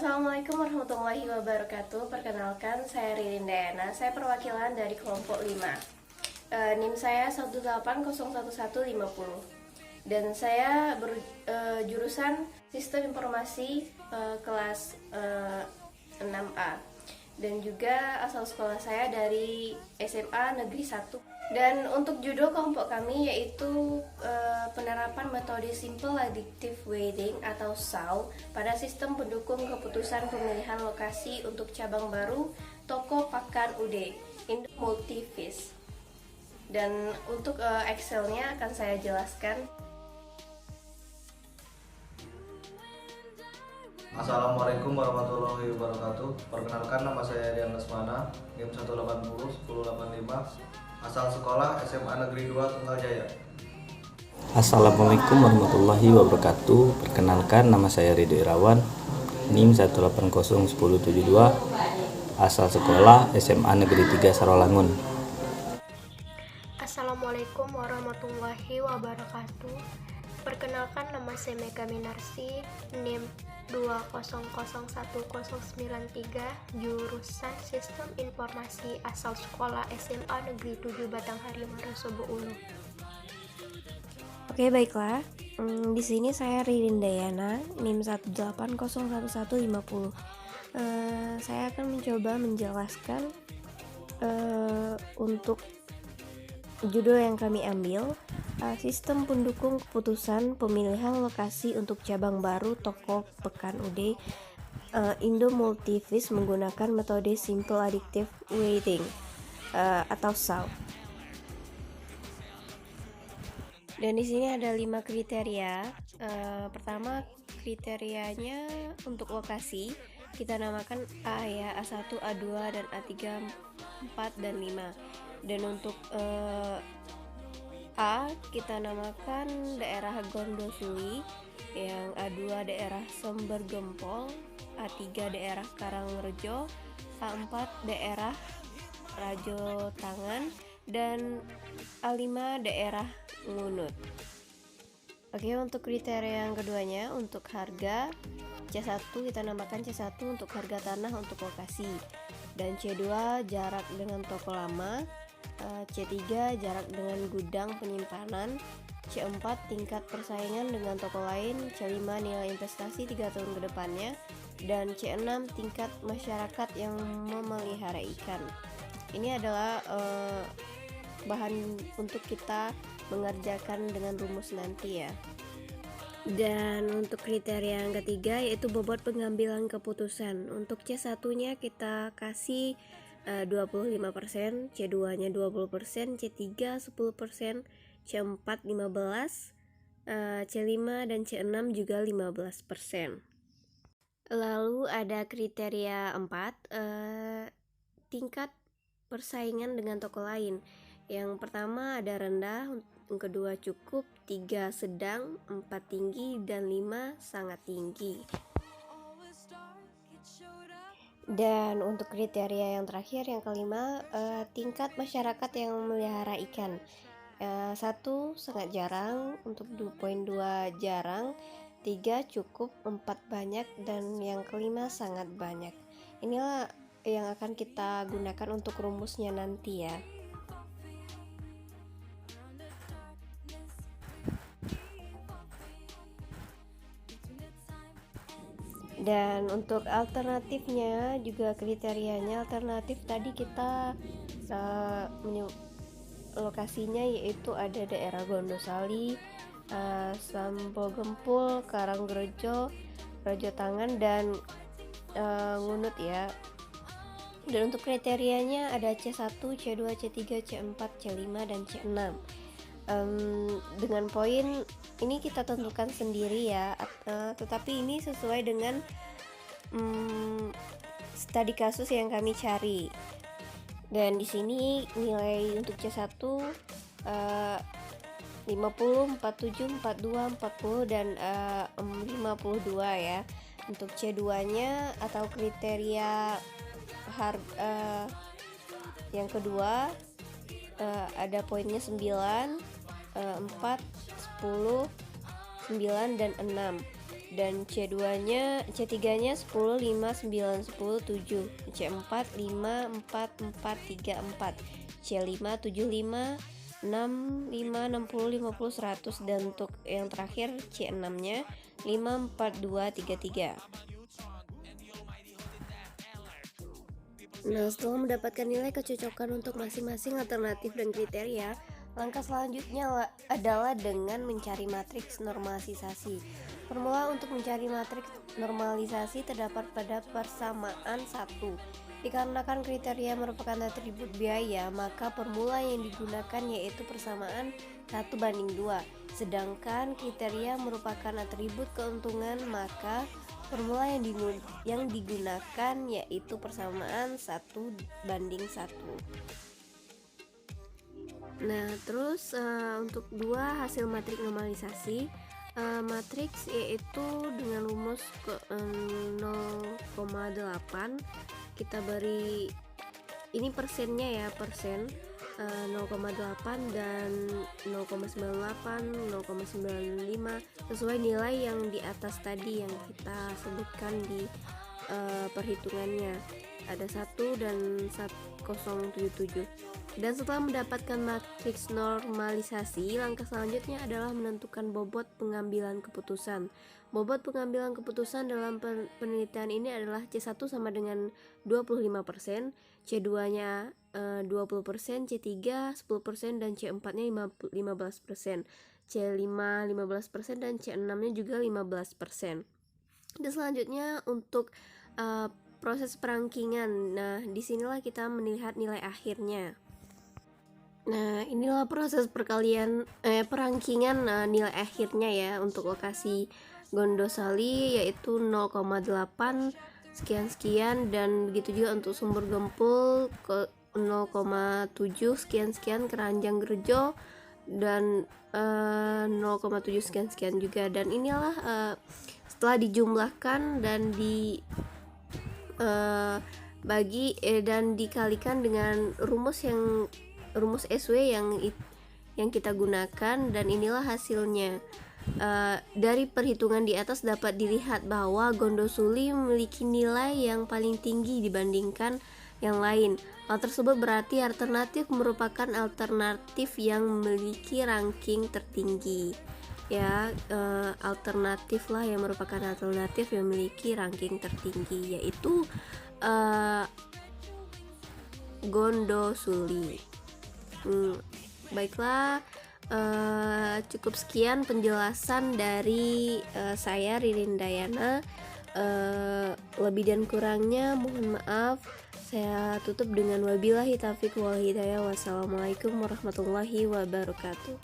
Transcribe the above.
Assalamualaikum warahmatullahi wabarakatuh. Perkenalkan, saya Ririn Dayana. Saya perwakilan dari kelompok 5. NIM saya 1801150. Dan saya jurusan Sistem Informasi kelas 6A. Dan juga asal sekolah saya dari SMA Negeri 1. Dan untuk judul kelompok kami yaitu penerapan metode Simple Additive Weighting atau SAW pada sistem pendukung keputusan pemilihan lokasi untuk cabang baru toko pakan UD Indo Multivis. Dan untuk Excel-nya akan saya jelaskan. Assalamualaikum warahmatullahi wabarakatuh. Perkenalkan, nama saya Rian Lesmana, NIM 1801085, asal sekolah SMA Negeri 2 Tunggal Jaya. Assalamualaikum warahmatullahi wabarakatuh. Perkenalkan, nama saya Ridho Irawan, NIM 1801072, asal sekolah SMA Negeri 3 Sarolangun. Assalamualaikum warahmatullahi wabarakatuh. Perkenalkan, nama saya Mega Minarsi, NIM 2001093, jurusan Sistem Informasi, asal sekolah SMA Negeri 7 Batanghari Marosobo Ulu. Oke, baiklah. Di sini saya Ririn Dayana, NIM 1801150. Saya akan mencoba menjelaskan untuk judul yang kami ambil, sistem pendukung keputusan pemilihan lokasi untuk cabang baru toko pekan UD Indo Multivis menggunakan metode Simple Additive Weighting atau SAW. Dan di sini ada 5 kriteria. Pertama, kriterianya untuk lokasi kita namakan A ya, A1, A2 dan A3, 4 dan 5. Dan untuk A kita namakan daerah Gondosuli, yang A2 daerah Sember Gempol, A3 daerah Karangrejo, A4 daerah Rajo Tangan, dan A5 daerah Ngunut. Oke, untuk kriteria yang keduanya, untuk harga C1 kita namakan C1 untuk harga tanah untuk lokasi, dan C2 jarak dengan toko lama, C3 jarak dengan gudang penyimpanan, C4 tingkat persaingan dengan toko lain, C5 nilai investasi 3 tahun ke depannya, dan C6 tingkat masyarakat yang memelihara ikan. Ini adalah bahan untuk kita mengerjakan dengan rumus nanti ya. Dan untuk kriteria yang ketiga yaitu bobot pengambilan keputusan. Untuk C1 nya kita kasih 25%, C2 nya 20%, C3 10%, C4 15%, C5 dan C6 juga 15%. Lalu ada kriteria 4, tingkat persaingan dengan toko lain. Yang pertama ada rendah, yang kedua cukup, 3 sedang, 4 tinggi, dan 5 sangat tinggi. Dan untuk kriteria yang terakhir, yang kelima, tingkat masyarakat yang memelihara ikan. 1 sangat jarang, untuk 2.2 jarang, 3 cukup, 4 banyak, dan yang kelima sangat banyak. Inilah yang akan kita gunakan untuk rumusnya nanti ya. Dan untuk alternatifnya juga kriterianya alternatif tadi kita lokasinya yaitu ada daerah Gondosali, Sampo Gempul, Karangrejo, Rajo Tangan, dan Ngunut ya. Dan untuk kriterianya ada C1, C2, C3, C4, C5, dan C6. Dengan poin ini kita tentukan sendiri ya, tetapi ini sesuai dengan studi kasus yang kami cari. Dan di sini nilai untuk C1 50, 47, 42, 40, dan 52 ya. Untuk C2 nya atau kriteria yang kedua ada poinnya 9, 4, 10, 9, dan 6. dan C2-nya, C3-nya 10, 5, 9, 10, 7, C4 5, 4, 4, 3, 4, C5 7, 5, 6, 5, 60, 50, 100, dan untuk yang terakhir C6-nya 5, 4, 2, 3, 3. Nah, setelah mendapatkan nilai kecocokan untuk masing-masing alternatif dan kriteria, langkah selanjutnya adalah dengan mencari matriks normalisasi. Formula untuk mencari matriks normalisasi terdapat pada persamaan 1. Dikarenakan kriteria merupakan atribut biaya, maka formula yang digunakan yaitu persamaan 1:2. Sedangkan kriteria merupakan atribut keuntungan, maka formula yang digunakan yaitu persamaan 1:1. Nah, terus untuk 2 hasil matriks normalisasi, matriks yaitu dengan rumus 0,8, kita beri ini persennya ya, persen 0,8 dan 0,98, 0,95 sesuai nilai yang di atas tadi yang kita sebutkan di perhitungannya, ada 1 dan 0,77. Dan setelah mendapatkan matriks normalisasi, langkah selanjutnya adalah menentukan bobot pengambilan keputusan. Bobot pengambilan keputusan dalam penelitian ini adalah C1 sama dengan 25%, C2-nya 20%, C3 10%, dan C4-nya 15%, C5 15%, dan C6-nya juga 15%. Dan selanjutnya untuk proses perangkingan. Nah, disinilah kita melihat nilai akhirnya. Nah, inilah proses perangkingan nilai akhirnya ya untuk lokasi Gondosali, yaitu 0,8 sekian-sekian, dan begitu juga untuk Sumber Gempul ke 0,7 sekian-sekian, Keranjang Gerjo dan 0,7 sekian-sekian juga. Dan inilah setelah dijumlahkan dan dan dikalikan dengan rumus SW yang kita gunakan, dan inilah hasilnya. Dari perhitungan di atas dapat dilihat bahwa Gondosuli memiliki nilai yang paling tinggi dibandingkan yang lain. Hal tersebut berarti alternatif merupakan alternatif yang memiliki ranking tertinggi. Ya, alternatif lah yang merupakan alternatif yang memiliki ranking tertinggi, yaitu Gondosuli. Baiklah, cukup sekian penjelasan dari saya, Ririn Dayana. Lebih dan kurangnya mohon maaf. Saya tutup dengan wabillahi taufiq wal hidayah. Wassalamualaikum warahmatullahi wabarakatuh.